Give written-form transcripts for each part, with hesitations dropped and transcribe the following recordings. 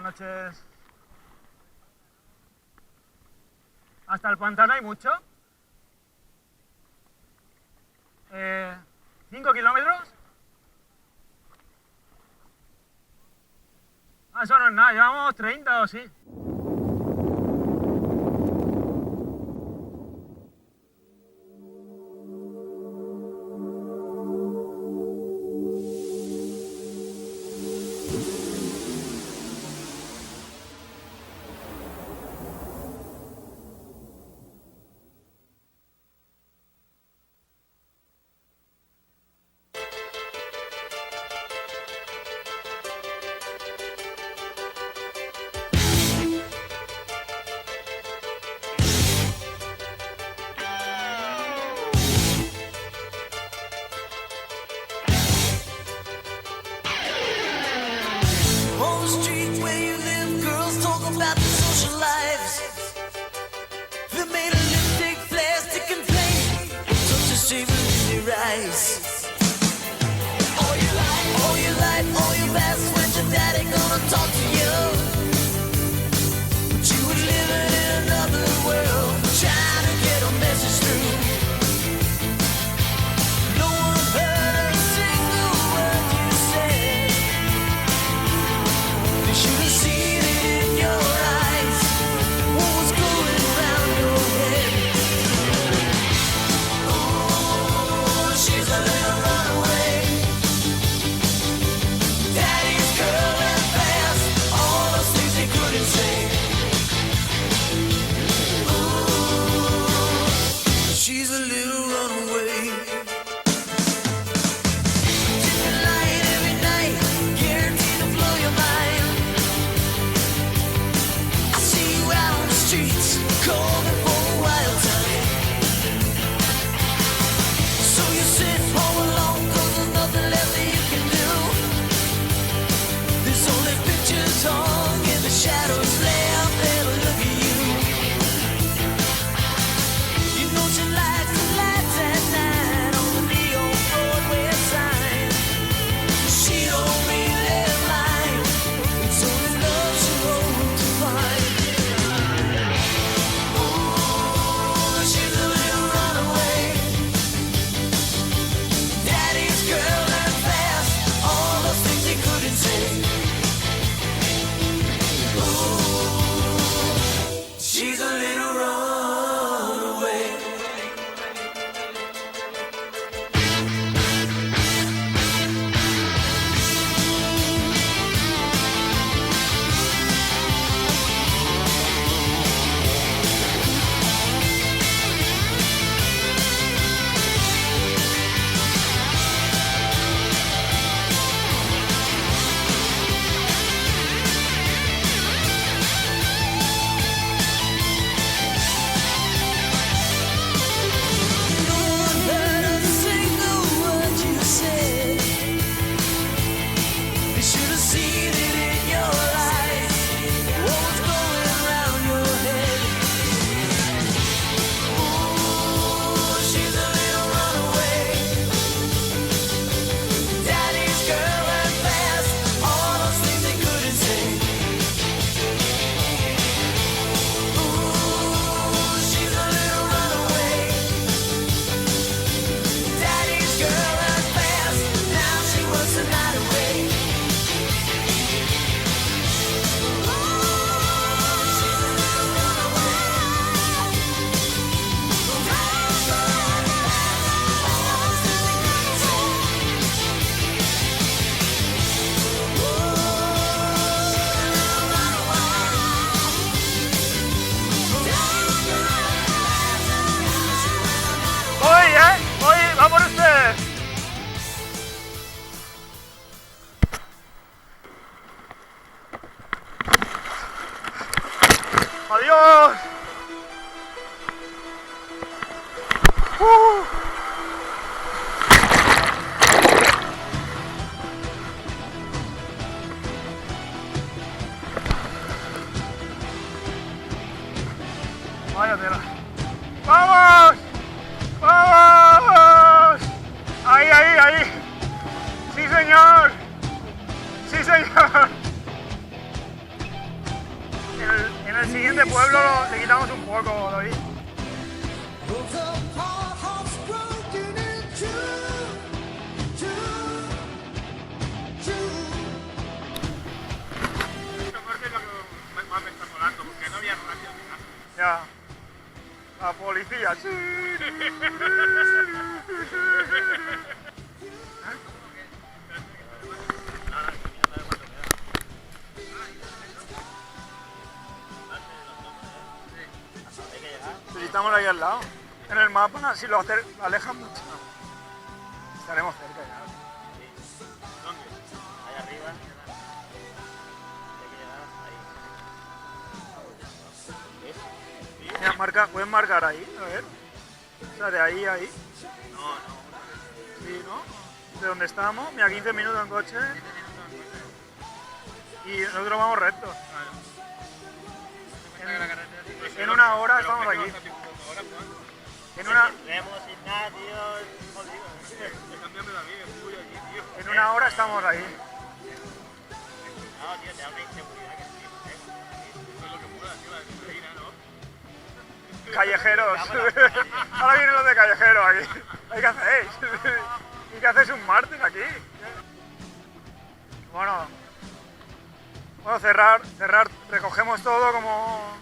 noches. ¿Hasta el pantano hay mucho? 5 kilómetros. Ah, eso no es nada, llevamos 30 o sí. ¡Adiós! Vaya tela. ¡Vamos! ¡Vamos! ¡Ahí, ahí, ahí! ¡Sí, señor! ¡Sí, señor! En el siguiente pueblo le quitamos un poco, David. Ya. La policía. Sí. Si estamos ahí al lado. En el mapa, si lo alejas mucho, estaremos cerca ya. ¿Dónde? Ahí arriba. Hay que llegar hasta ahí. Mira, puedes marcar ahí, a ver. O sea, de ahí a ahí. No. Sí, ¿no? De donde estamos, mira, 15 minutos en coche. Y nosotros vamos rectos. En una hora estamos aquí. En una, Vemos Ignacio, jodido. en una hora estamos ahí. No, tío, te da una inseguridad que sí. Eso es lo que mola, tío, la adrenalina, ¿no? Callejeros. Ahora vienen los de callejeros aquí. ¿Qué hacéis? ¿Y qué hacéis un martes aquí? Bueno, cerrar, recogemos todo como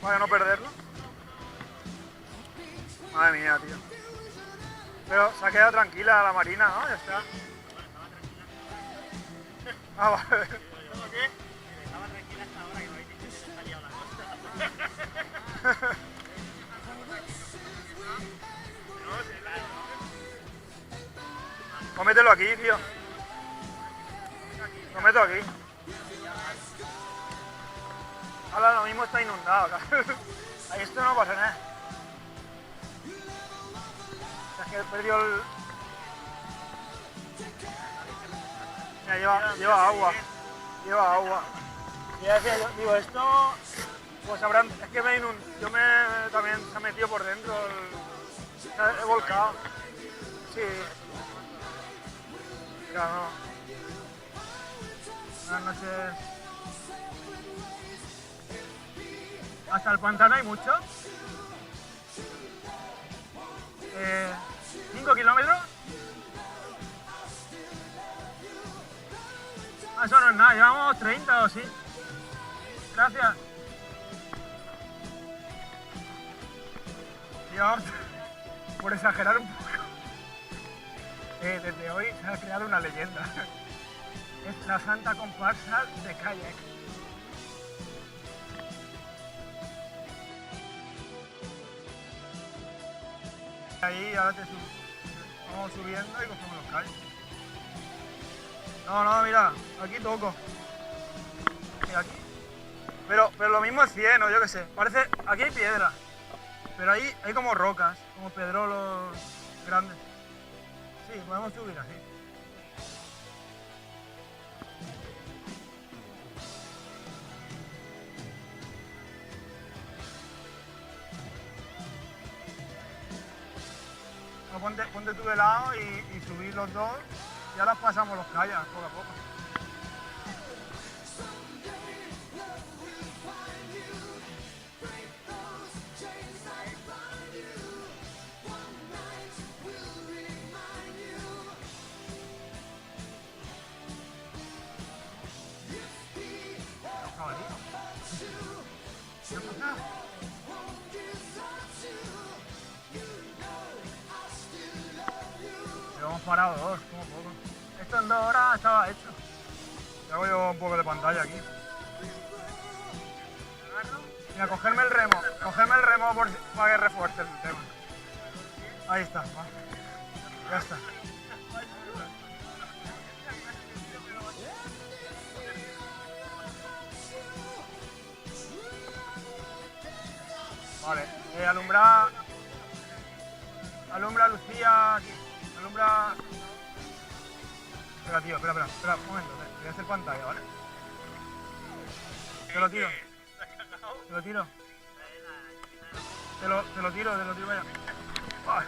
para no perderlo. Madre mía, tío. Pero se ha quedado tranquila la Marina, ¿no? Ya está. Ah, vale. ¿Cómo qué? Estaba tranquila hasta ahora que me habéis dicho que se ha liado la cosa. Cómetelo aquí, tío. Lo meto aquí. Ahora lo mismo está inundado acá. Ahí esto no pasa nada. Es que perdió el... Mira, lleva agua. Lleva agua. Y ya decía yo, digo, esto... Pues habrán... Es que yo también se ha metido por dentro he volcado. Sí. Ya no. Buenas noches. ¿Hasta el pantano hay mucho? 5 kilómetros. Ah, eso no es nada, llevamos 30 o sí. Gracias. Dios, por exagerar un poco. Desde hoy se ha creado una leyenda. Es la Santa Comparsa de Kayak. Ahí ahora vamos subiendo y cogemos los calles. No, mira, aquí toco. Mira, aquí. Pero lo mismo es 100 o yo qué sé. Parece, aquí hay piedra. Pero ahí hay como rocas, como pedrolos grandes. Sí, podemos subir así. Ponte tú de lado y subir los dos, y ahora pasamos los kayaks poco a poco. Hemos parado dos, como poco. Esto en 2 horas estaba hecho. Y hago yo un poco de pantalla aquí. Mira, cogerme el remo para que refuerce el tema. Ahí está, va. Ya está. Vale, alumbra Lucía aquí. Alumbra... Espera, tío, espera, un momento, te voy a hacer pantalla, ¿vale? Te lo tiro. Te lo tiro. Te lo tiro, vaya. Vale.